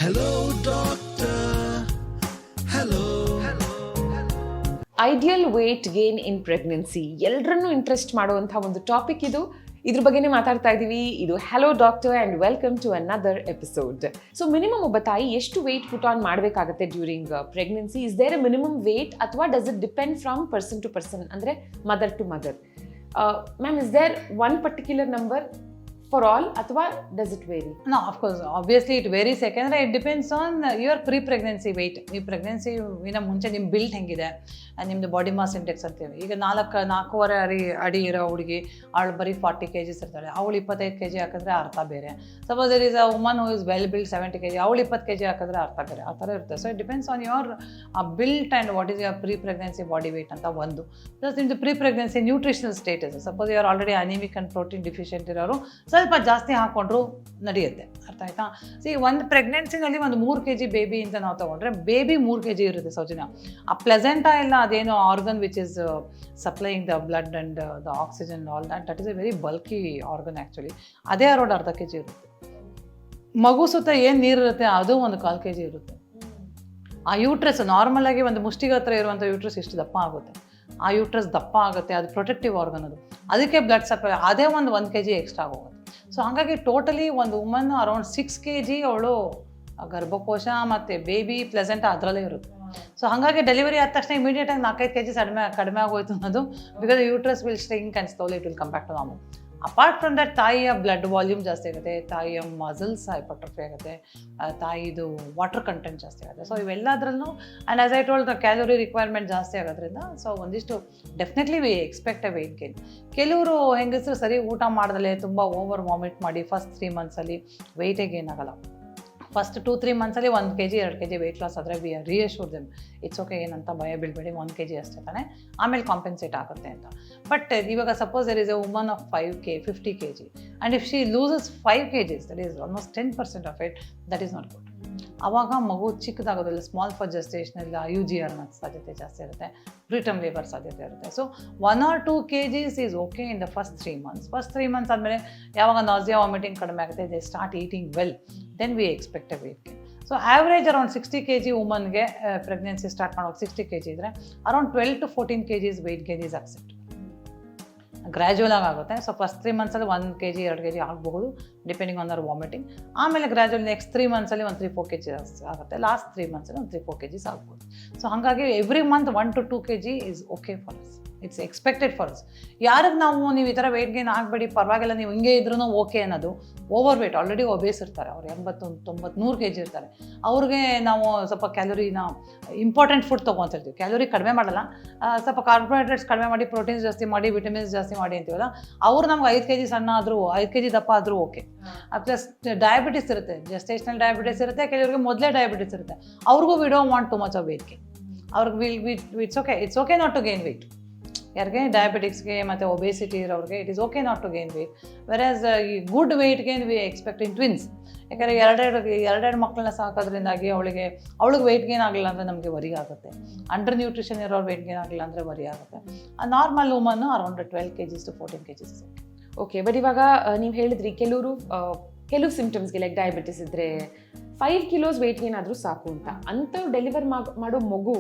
Hello, doctor. Hello. Ideal weight gain in pregnancy ಎಲ್ಲರನ್ನೂ interest ಮಾಡುವಂಥ ಒಂದು ಟಾಪಿಕ್ ಇದು. ಇದ್ರ ಬಗ್ಗೆನೇ ಮಾತಾಡ್ತಾ ಇದ್ದೀವಿ. ಇದು hello doctor and welcome to another episode. So minimum ಒಬ್ಬ ತಾಯಿ ಎಷ್ಟು ವೇಟ್ ಪುಟ್ ಆನ್ ಮಾಡಬೇಕಾಗುತ್ತೆ during pregnancy? Is there a minimum weight ಅಥವಾ does it depend from person to person, ಅಂದರೆ mother to mother? Ma'am, is there one particular number for all ಅಥವಾ does it vary? No, of course, obviously it varies. ಯಾಕೆಂದರೆ it depends on your pre-pregnancy weight. ನೀವು pregnancy ಇನ್ನು ಮುಂಚೆ ನಿಮ್ಮ built ಹೆಂಗಿದೆ, ನಿಮ್ಮದು body mass index ಅಂತೀವಿ. ಈಗ 4.5 ಅಡಿ ಇರೋ ಹುಡುಗಿ ಅವಳು ಬರೀ 40 kgs ಇರ್ತಾಳೆ, ಅವಳು 25 kg ಹಾಕಿದ್ರೆ ಅರ್ಥ ಬೇರೆ. Suppose there is a woman who is well built 70 kg, ಅವಳು 20 kg ಹಾಕಿದ್ರೆ ಅರ್ಥ ಬೇರೆ. ಆ ಥರ ಇರುತ್ತೆ. So it depends on your built and what is your pregnancy body weight ಅಂತ ಒಂದು. ಪ್ಲಸ್ ನಿಮ್ಮದು pregnancy nutritional status. Suppose you are already anaemic and protein deficient ಇರೋರು ಸ್ವಲ್ಪ ಜಾಸ್ತಿ ಹಾಕ್ಕೊಂಡ್ರು ನಡೆಯುತ್ತೆ. ಅರ್ಥ ಆಯ್ತಾ? ಒಂದು ಪ್ರೆಗ್ನೆನ್ಸಿನಲ್ಲಿ ಒಂದು 3 kg ಬೇಬಿ ಅಂತ ನಾವು ತೊಗೊಂಡ್ರೆ ಬೇಬಿ 3 kg ಇರುತ್ತೆ ಸೌಜನ್ಯ. ಆ ಪ್ಲೆಸೆಂಟಾ ಇಲ್ಲ ಅದೇನು organ which is supplying the blood and the oxygen all that is A very bulky organ actually. ಅದೇ ಅರೌಂಡ್ ಅರ್ಧ kg ಇರುತ್ತೆ. ಮಗು ಸುತ್ತ ಏನು ನೀರಿರುತ್ತೆ ಅದು 1/4 kg ಇರುತ್ತೆ. ಆ ಯೂಟ್ರಸ್ ನಾರ್ಮಲ್ ಆಗಿ ಒಂದು ಮುಷ್ಟಿಗೆ ಹತ್ರ ಇರುವಂಥ ಯೂಟ್ರಸ್ ಇಷ್ಟು ದಪ್ಪ ಆಗುತ್ತೆ. ಆ ಯೂಟ್ರಸ್ ದಪ್ಪ ಆಗುತ್ತೆ, ಅದು ಪ್ರೊಟೆಕ್ಟಿವ್ ಆರ್ಗನ್, ಅದಕ್ಕೆ ಬ್ಲಡ್ ಸಪ್ಲೈ ಅದೇ 1 kg ಎಕ್ಸ್ಟ್ರಾ ಹೋಗುತ್ತೆ. ಸೊ ಹಾಗಾಗಿ ಟೋಟಲಿ ಒಂದು ವುಮನ್ ಅರೌಂಡ್ 6 kg ಅವಳು ಗರ್ಭಕೋಶ ಮತ್ತು ಬೇಬಿ ಪ್ಲೆಸೆಂಟ್ ಅದರಲ್ಲೇ ಇರುತ್ತೆ. ಸೊ ಹಾಗಾಗಿ ಡೆಲಿವರಿ ಆದ ತಕ್ಷಣ ಇಮಿಡಿಯೇಟಾಗಿ 4-5 kg ಕಡಿಮೆ ಆಗೋಯ್ತು ಅನ್ನೋದು, because uterus will shrink and slowly it will come back to normal. Apart from that ತಾಯಿಯ ಬ್ಲಡ್ ವಾಲ್ಯೂಮ್ ಜಾಸ್ತಿ ಆಗುತ್ತೆ, ತಾಯಿಯ ಮಸಲ್ಸ್ ಹೈಪರ್ಟ್ರೋಫಿ ಆಗುತ್ತೆ, ತಾಯಿದು ವಾಟರ್ ಕಂಟೆಂಟ್ ಜಾಸ್ತಿ ಆಗುತ್ತೆ. ಸೊ ಇವೆಲ್ಲದ್ರಲ್ಲೂ and as I told the calorie requirement ಜಾಸ್ತಿ ಆಗೋದ್ರಿಂದ ಸೊ ಒಂದಿಷ್ಟು definitely we expect a weight gain. ಕೆಲವರು ಹೆಂಗಸರು ಸರಿ ಊಟ ಮಾಡ್ದಲೇ ತುಂಬ ಓವರ್ ವಾಮಿಟ್ ಮಾಡಿ ಫಸ್ಟ್ 3 monthsಲ್ಲಿ ವೆಯ್ಟೇ ಗೇನ್ ಆಗಲ್ಲ. ಫಸ್ಟ್ 2-3 monthsಲ್ಲಿ 1 kg 2 kg ವೆಯ್ಟ್ ಲಾಸ್ ಆದರೆ we reassure them it's okay, ಏನಂತ ಭಯ ಬೀಳ್ಬೇಡಿ, 1 kg ಅಷ್ಟೇ ತಾನೆ, ಆಮೇಲೆ ಕಾಂಪೆನ್ಸೇಟ್ ಆಗುತ್ತೆ ಅಂತ. ಬಟ್ ಇವಾಗ suppose there is a woman of 50 kg and if she loses 5 kgs, that is almost 10% of it, that is not good. ಆವಾಗ ಮಗು ಚಿಕ್ಕದಾಗೋದಿಲ್ಲ, ಸ್ಮಾಲ್ ಫಾರ್ ಜಸ್ಟೇಷನಲ್ IUGR ಸಾಧ್ಯತೆ ಜಾಸ್ತಿ ಇರುತ್ತೆ, ಪ್ರಿಟರ್ಮ್ ಲೇಬರ್ ಸಾಧ್ಯತೆ ಇರುತ್ತೆ. So 1 or 2 kgs is okay in the first 3 months. First 3 months ಆದಮೇಲೆ ಯಾವಾಗ ನಾಸಿಯಾ ವಾಮಿಟಿಂಗ್ ಕಡಿಮೆ ಆಗುತ್ತೆ, they start eating well, then we expect a weight gain. So average around 60 kg ವುಮನ್ಗೆ ಪ್ರೆಗ್ನೆನ್ಸಿ ಸ್ಟಾರ್ಟ್ ಮಾಡೋದು 60 kg ಇದ್ದರೆ around 12 to 14 kgs weight gain is accept. Gradual ಆಗುತ್ತೆ. So first 3 monthsಲ್ಲಿ 1 kg 2 kg ಆಗಬಹುದು depending on their vomiting. ಆಮೇಲೆ gradual next 3 monthsಲ್ಲಿ 3-4 kg ಆಗುತ್ತೆ. Last 3 monthsಲ್ಲಿ 3-4 kgs ಆಗ್ಬೋದು. ಸೊ ಹಾಗಾಗಿ every month 1 to 2 kg is okay for us, it's expected for us. ಯಾರಿಗೆ ನಾವು ನೀವು ಈ ಥರ ವೆಯ್ಟ್ ಗೇನ್ ಆಗಬೇಡಿ, ಪರವಾಗಿಲ್ಲ ನೀವು ಹಿಂಗೆ ಇದ್ರೂ ಓಕೆ ಅನ್ನೋದು, ಓವರ್ ವೇಟ್ ಆಲ್ರೆಡಿ ಒಬೇಸ್ ಇರ್ತಾರೆ, ಅವ್ರು 80-90-100 kg ಇರ್ತಾರೆ, ಅವ್ರಿಗೆ ನಾವು ಸ್ವಲ್ಪ ಕ್ಯಾಲೋರಿನ ಇಂಪಾರ್ಟೆಂಟ್ ಫುಡ್ ತೊಗೊತಿರ್ತೀವಿ. ಕ್ಯಾಲೋರಿ ಕಡಿಮೆ ಮಾಡಲ್ಲ, ಸ್ವಲ್ಪ ಕಾರ್ಬೋಹೈಡ್ರೇಟ್ಸ್ ಕಡಿಮೆ ಮಾಡಿ, ಪ್ರೋಟೀನ್ಸ್ ಜಾಸ್ತಿ ಮಾಡಿ, ವಿಟಮಿನ್ಸ್ ಜಾಸ್ತಿ ಮಾಡಿ ಅಂತೀವಲ್ಲ, ಅವ್ರು ನಮ್ಗೆ 5 kg ಸಣ್ಣ ಆದರೂ 5 kg ದಪ್ಪ ಆದರೂ ಓಕೆ. ಪ್ಲಸ್ ಡಯಾಬಿಟಿಸ್ ಇರುತ್ತೆ, ಜೆಸ್ಟೇಷನಲ್ ಡಯಾಬಿಟಿಸ್ ಇರುತ್ತೆ, ಕೆಲವರಿಗೆ ಮೊದಲೇ ಡಯಾಬಿಟಿಸ್ ಇರುತ್ತೆ, ಅವ್ರಿಗೂ we don't want too much of weight gain. ಅವ್ರಿಗೆ it's okay not to gain weight. ಯಾರಿಗೆ ಡಯಾಬಿಟಿಕ್ಸ್ಗೆ ಮತ್ತು ಒಬೇಸಿಟಿ ಇರೋರಿಗೆ it is okay not to gain weight. Whereas ಈ good weight gain we expect in twins. ಯಾಕಂದರೆ ಎರಡೆರಡು ಮಕ್ಕಳನ್ನ ಸಾಕೋದ್ರಿಂದಾಗಿ ಅವಳಿಗೆ ವೆಯ್ಟ್ ಗೇನ್ ಆಗಲಿಲ್ಲ ಅಂದರೆ ನಮಗೆ ವರಿ ಆಗುತ್ತೆ. ಅಂಡರ್ ನ್ಯೂಟ್ರಿಷನ್ ಇರೋರು ವೆಯ್ಟ್ ಗೇನ್ ಆಗಲಿಲ್ಲ ಅಂದರೆ ವರಿ ಆಗುತ್ತೆ. Normal woman around 12 kgs to 14 kgs. Okay, but ಇವಾಗ ನೀವು ಹೇಳಿದ್ರಿ ಕೆಲವು ಸಿಂಪ್ಟಮ್ಸ್ಗೆ ಲೈಕ್ ಡಯಾಬಿಟಿಸ್ ಇದ್ದರೆ 5 kilos ವೆಯ್ಟ್ ಗೇನ್ ಆದರೂ ಸಾಕು ಅಂತ. ಅಂಥವ್ರು ಡೆಲಿವರ್ ಮಾಡೋ ಮಗು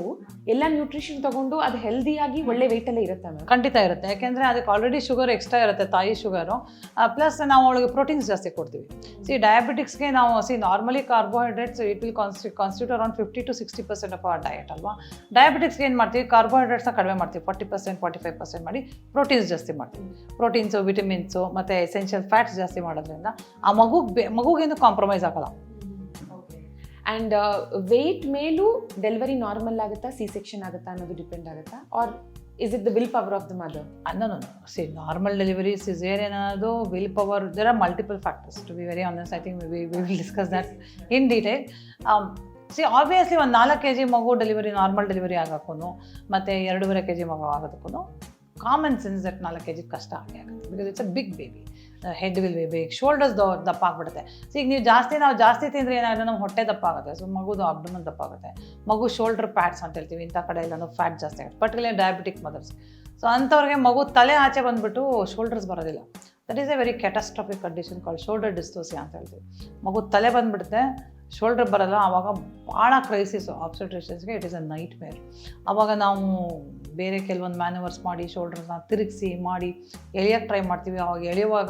ಎಲ್ಲ ನ್ಯೂಟ್ರಿಷನ್ ತೊಗೊಂಡು ಅದು ಹೆಲ್ದಿಯಾಗಿ ಒಳ್ಳೆ ವೆಯ್ಟಲ್ಲೇ ಇರುತ್ತೆ ಮ್ಯಾಮ್? ಖಂಡಿತ ಇರುತ್ತೆ. ಯಾಕೆಂದರೆ ಅದಕ್ಕೆ ಆಲ್ರೆಡಿ ಶುಗರ್ ಎಕ್ಸ್ಟ್ರಾ ಇರುತ್ತೆ, ತಾಯಿ ಶುಗರು, ಪ್ಲಸ್ ನಾವು ಅವಳಿಗೆ ಪ್ರೋಟೀನ್ಸ್ ಜಾಸ್ತಿ ಕೊಡ್ತೀವಿ. ಡಯಾಬಿಟಿಕ್ಸ್ಗೆ ನಾವು normally carbohydrates it will constitute around 50-60% of our diet ಅಲ್ವಾ. ಡಯಾಬಿಟಿಕ್ಸ್ಗೆ ಏನು ಮಾಡ್ತೀವಿ, ಕಾರ್ಬೋಹೈಡ್ರೇಟ್ಸ್ನ ಕಡಿಮೆ ಮಾಡ್ತೀವಿ, 40%-45% ಮಾಡಿ ಪ್ರೋಟೀನ್ಸ್ ಜಾಸ್ತಿ ಮಾಡ್ತೀವಿ. ಪ್ರೋಟೀನ್ಸು, ವಿಟಮಿನ್ಸು ಮತ್ತು ಎಸೆನ್ಷಿಯಲ್ ಫ್ಯಾಟ್ಸ್ ಜಾಸ್ತಿ ಮಾಡೋದ್ರಿಂದ ಆ ಮಗುಗೇನು ಕಾಂಪ್ರಮೈಸ್ ಆಗಲ್ಲ. ಆ್ಯಂಡ್ ವೆಯ್ಟ್ ಮೇಲೂ ಡೆಲಿವರಿ ನಾರ್ಮಲ್ ಆಗುತ್ತಾ, ಸಿ ಸೆಕ್ಷನ್ ಆಗುತ್ತಾ ಅನ್ನೋದು ಡಿಪೆಂಡ್ ಆಗುತ್ತಾ, or is it the will power of the mother? Normal delivery, caesarean ಅನ್ನೋದು will power, there are multiple factors to be very honest. I think we will discuss that in detail. Obviously ಒಂದು 4 kg ಮಗು delivery normal delivery ಆಗೋಕ್ಕೂ ಮತ್ತು 2.5 kg ಮಗು ಆಗೋದಕ್ಕೂ common sense that 4 kg ಕಷ್ಟ ಆಗೇ ಆಗುತ್ತೆ, because it's a big baby. Head will be big, shoulders ದಪ್ಪ ಆಗಿಬಿಡುತ್ತೆ. ಈಗ ನಾವು ಜಾಸ್ತಿ ತಿಂದರೆ ಏನಾಗುತ್ತೆ, ನಮ್ಮ ಹೊಟ್ಟೆ ದಪ್ಪ ಆಗುತ್ತೆ, ಸೊ ಮಗುದು ಅಬ್ಡಮನ್ ದಪ್ಪ ಆಗುತ್ತೆ, ಮಗು ಶೋಲ್ಡರ್ ಪ್ಯಾಟ್ಸ್ ಅಂತ ಹೇಳ್ತೀವಿ, ಇಂಥ ಕಡೆ ಎಲ್ಲನೂ ಫ್ಯಾಟ್ ಜಾಸ್ತಿ ಆಗುತ್ತೆ, ಪರ್ಟಿಕ್ಯುಲರ್ ಡಯಾಬಿಟಿಕ್ ಮದರ್ಸ್. ಸೊ ಅಂಥವ್ರಿಗೆ ಮಗು ತಲೆ ಆಚೆ ಬಂದುಬಿಟ್ಟು ಶೋಲ್ಡರ್ಸ್ ಬರೋದಿಲ್ಲ. That is a very catastrophic condition called shoulder dystocia ಅಂತ ಹೇಳ್ತೀವಿ. ಮಗು ತಲೆ ಬಂದುಬಿಡುತ್ತೆ, ಶೋಲ್ಡರ್ ಬರಲ್ಲ, ಆವಾಗ ಭಾಳ ಕ್ರೈಸಿಸ್ ಆಬ್ಸ್ಟೆಟ್ರಿಷಿಯನ್ಸ್ಗೆ. It is a nightmare. ಆವಾಗ ನಾವು ಬೇರೆ ಕೆಲವೊಂದು ಮ್ಯಾನುವರ್ಸ್ ಮಾಡಿ ಶೋಲ್ಡರ್ನ ತಿರುಗಿಸಿ ಮಾಡಿ ಎಳೆಯೋಕ್ಕೆ ಟ್ರೈ ಮಾಡ್ತೀವಿ. ಆವಾಗ ಎಳೆಯುವಾಗ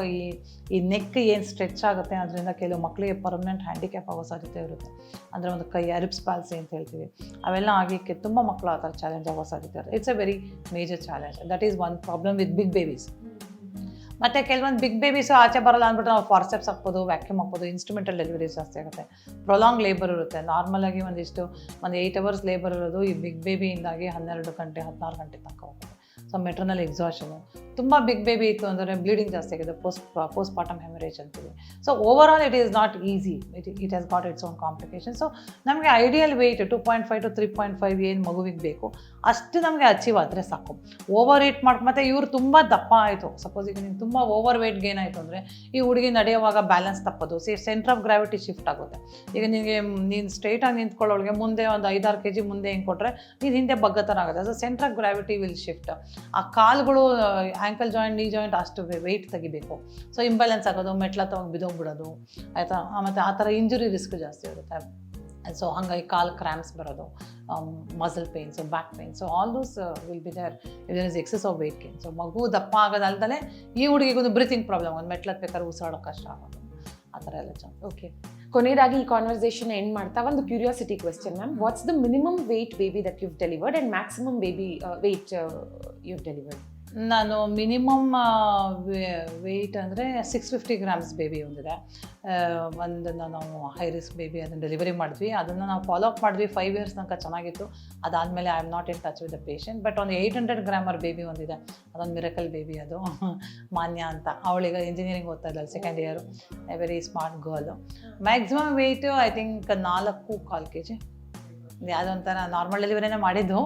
ಈ ನೆಕ್ ಏನು ಸ್ಟ್ರೆಚ್ ಆಗುತ್ತೆ, ಅದರಿಂದ ಕೆಲವು ಮಕ್ಕಳಿಗೆ ಪರ್ಮನೆಂಟ್ ಹ್ಯಾಂಡಿಕ್ಯಾಪ್ ಆಗೋ ಸಾಧ್ಯತೆ ಇರುತ್ತೆ. ಅಂದರೆ ಒಂದು ಕೈ ಅರಿಬ್ಸ್ ಪಾಲ್ಸಿ ಅಂತ ಹೇಳ್ತೀವಿ, ಅವೆಲ್ಲ ಆಗಲಿಕ್ಕೆ ತುಂಬ ಮಕ್ಕಳು ಆ ಥರ ಚಾಲೆಂಜ್ ಆಗೋ ಸಾಧ್ಯತೆ ಇರುತ್ತೆ. It's a very major challenge. That is one problem with big babies. ಮತ್ತು ಕೆಲವೊಂದು ಬಿಗ್ ಬೇಬೀಸು ಆಚೆ ಬರಲ್ಲ ಅಂದ್ಬಿಟ್ಟು ನಾವು ಫಾರ್ಸೆಪ್ಸ್ ಹಾಕ್ಬೋದು, ವ್ಯಾಕ್ಯೂಮ್ ಹಾಕ್ಬೋದು, ಇನ್ಸ್ಟ್ರೂಮೆಂಟಲ್ ಡೆಲಿವರಿ ಜಾಸ್ತಿ ಆಗುತ್ತೆ. ಪ್ರೊಲಾಂಗ್ ಲೇಬರ್ ಇರುತ್ತೆ. ನಾರ್ಮಲಾಗಿ ಒಂದು 8 hours ಲೇಬರ್ ಇರೋದು ಈ ಬಿಗ್ ಬೇಬಿಯಿಂದಾಗಿ 12 ಗಂಟೆ 16 ಗಂಟೆ ತನಕ ಹೋಗುತ್ತೆ. ಸೊ ಮೆಟ್ರನಲ್ ಎಕ್ಸಾಷನು. ತುಂಬ ಬಿಗ್ ಬೇಬಿ ಇತ್ತು ಅಂದರೆ ಬ್ಲೀಡಿಂಗ್ ಜಾಸ್ತಿ ಆಗಿದೆ, ಪೋಸ್ಟ್ ಪಾರ್ಟಮ್ ಹೆಮರೇಜ್ ಅಂತೀವಿ. So over all it is not easy. It has got its own complication. So ನಮಗೆ ಐಡಿಯಲ್ ವೆಯ್ಟ್ 2.5 to 3.5 ಏನು ಮಗುವಿಗೆ ಬೇಕು ಅಷ್ಟು ನಮಗೆ ಅಚೀವ್ ಆದರೆ ಸಾಕು. ಓವರ್ ವೇಟ್ ಮತ್ತು ಇವ್ರು ತುಂಬ ದಪ್ಪ ಆಯಿತು, ಸಪೋಸ್ ಈಗ ನೀನು ತುಂಬ ಓವರ್ ವೇಟ್ ಗೇನ್ ಆಯಿತು ಅಂದರೆ ಈ ಹುಡುಗಿ ನಡೆಯುವಾಗ ಬ್ಯಾಲೆನ್ಸ್ ತಪ್ಪೋದು, ಸೆಂಟ್ರ್ ಆಫ್ ಗ್ರಾವಿಟಿ ಶಿಫ್ಟ್ ಆಗುತ್ತೆ. ಈಗ ನೀನು ಸ್ಟ್ರೈಟಾಗಿ ನಿಂತ್ಕೊಳ್ಳೋಳಿಗೆ ಮುಂದೆ ಒಂದು 5-6 kg ಮುಂದೆ ಹೆಂಗೆ ಕೊಟ್ಟರೆ ನೀನು ಹಿಂದೆ ಬಗ್ಗತನ ಆಗುತ್ತೆ. So centre of gravity will shift. ಆ ಕಾಲುಗಳು ಆ್ಯಂಕಲ್ ಜಾಯಿಂಟ್, ನೀ ಜಾಯಿಂಟ್ ಅಷ್ಟು ವೆಯ್ಟ್ ತೆಗಿಬೇಕು. ಸೊ ಇಂಬ್ಯಾಲೆನ್ಸ್ ಆಗೋದು, ಮೆಟ್ಲ ತಗೊಂಡು ಬಿದ್ದೋಗ್ಬಿಡೋದು ಆಯಿತಾ. ಮತ್ತು ಆ ಥರ ಇಂಜುರಿ ರಿಸ್ಕ್ ಜಾಸ್ತಿ ಇರುತ್ತೆ. ಸೊ ಹಂಗಾಗಿ ಕಾಲು ಕ್ರ್ಯಾಂಪ್ಸ್ ಬರೋದು, muscle pains, back pain. So all those will be there is excess of weight gain. So ಮಗು ದಪ್ಪ ಆಗೋದಲ್ದಲೇ ಈ ಹುಡುಗಿಗೊಂದು ಬ್ರೀತಿಂಗ್ ಪ್ರಾಬ್ಲಮ್, ಒಂದು ಮೆಟ್ಲತ್ಬೇಕಾದ್ರೆ ಉಸಿರಾಡೋ ಕಷ್ಟ ಆಗೋದು, ಆ ಥರ ಎಲ್ಲ ಚೆನ್ನಾಗಿ. ಓಕೆ, ಕೊನೆಯದಾಗಿ ಈ ಕಾನ್ವರ್ಸೇಷನ್ ಎಂಡ್ ಮಾಡ್ತಾ ಒಂದು curiosity question ma'am. What's the minimum weight baby that you've delivered and maximum baby weight you've delivered? ನಾನು ಮಿನಿಮಮ್ ವೆಯ್ಟ್ ಅಂದರೆ 650 grams ಬೇಬಿ ಒಂದಿದೆ. ಒಂದನ್ನು ನಾವು ಹೈ ರಿಸ್ಕ್ ಬೇಬಿ ಅದನ್ನು ಡೆಲಿವರಿ ಮಾಡಿದ್ವಿ. ಅದನ್ನು ನಾವು ಫಾಲೋ ಅಪ್ ಮಾಡಿದ್ವಿ 5 years ತನಕ ಚೆನ್ನಾಗಿತ್ತು. ಅದಾದಮೇಲೆ I am not in touch with the patient. But ಒಂದು 800 ಗ್ರಾಮರ್ ಬೇಬಿ ಒಂದಿದೆ, ಅದೊಂದು ಮಿರಕಲ್ ಬೇಬಿ. ಅದು ಮಾನ್ಯ ಅಂತ, ಅವಳಿಗೆ ಇಂಜಿನಿಯರಿಂಗ್ ಓದ್ತಾ ಇದ್ದಾಳೆ, 2nd year, a very smart girl. Maximum weight I think 4.25 kg. ಯಾವುದೋ ಒಂಥರ ನಾರ್ಮಲ್ ಡೆಲಿವರಿನೇ ಮಾಡಿದ್ದು.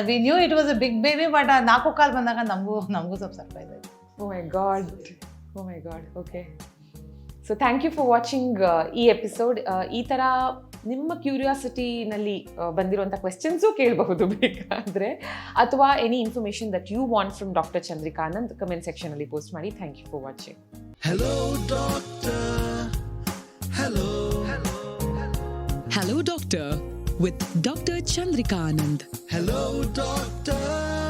We knew it was a big baby, but 4.25 ಬಂದಾಗ ನಮಗೂ ಸ್ವಲ್ಪ ಸರ್ಪ್ರೈಸ್ ಆಯಿತು. Oh my God. Okay, so thank you for watching ಈ ಎಪಿಸೋಡ್. ಈ ಥರ ನಿಮ್ಮ ಕ್ಯೂರಿಯಾಸಿಟಿನಲ್ಲಿ ಬಂದಿರುವಂಥ ಕ್ವೆಶ್ಚನ್ಸು ಕೇಳಬಹುದು ಬೇಕಾದರೆ, ಅಥವಾ any information that you want from doctor Chandrika Anand comment ಸೆಕ್ಷನಲ್ಲಿ ಪೋಸ್ಟ್ ಮಾಡಿ. Thank you for watching. Hello, doctor. Hello. Hello Doctor with Dr. Chandrika Anand. Hello, doctor.